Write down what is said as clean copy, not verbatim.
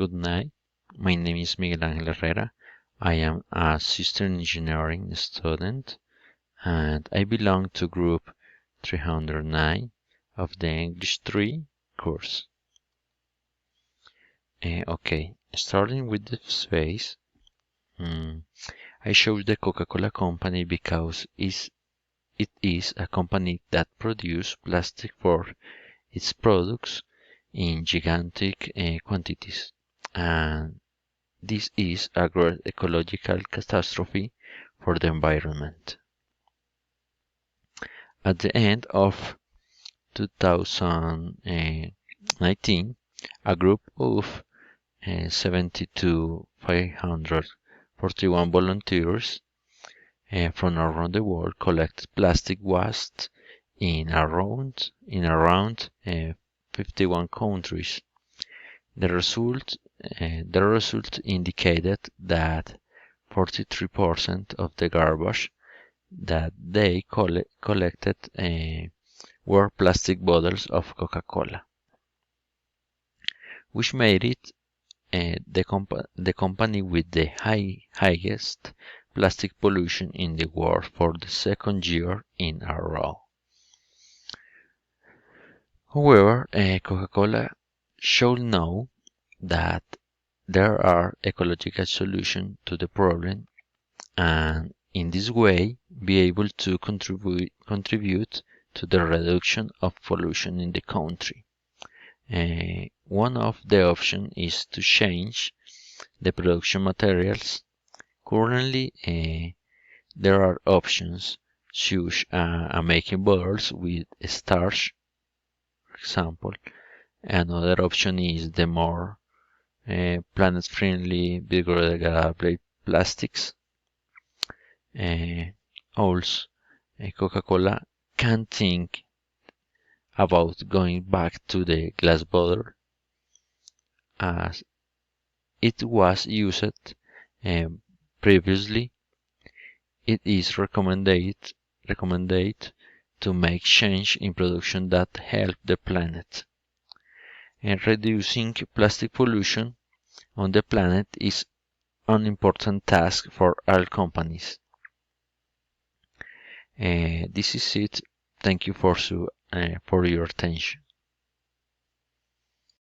good night. My name is Miguel Herrera. I am a system engineering student and I belong to group 309 of the English 3 course. Okay, starting with the space, I chose the Coca-Cola company because it is a company that produces plastic for its products in gigantic quantities, and this is a great ecological catastrophe for the environment. At the end of 2019, a group of 72,541 volunteers from around the world collected plastic waste in around 51 countries. The result indicated that 43% of the garbage that they collected were plastic bottles of Coca-Cola, which made it the company with the highest plastic pollution in the world for the second year in a row. However, Coca-Cola should know that there are ecological solutions to the problem, and in this way be able to contribute to the reduction of pollution in the country. One of the options is to change the production materials. Currently, there are options such as making bottles with starch, for example. Another option is the more planet-friendly biodegradable plastics. Also, Coca-Cola can think about going back to the glass bottle as it was used previously. It is recommended to make change in production that help the planet. And reducing plastic pollution on the planet is an important task for all companies. This is it. Thank you for your attention.